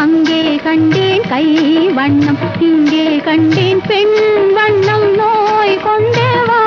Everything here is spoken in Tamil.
அங்கே கண்டேன் கை வண்ணம், இங்கே கண்டேன் பெண் வண்ணம், நோய் கொண்டே வா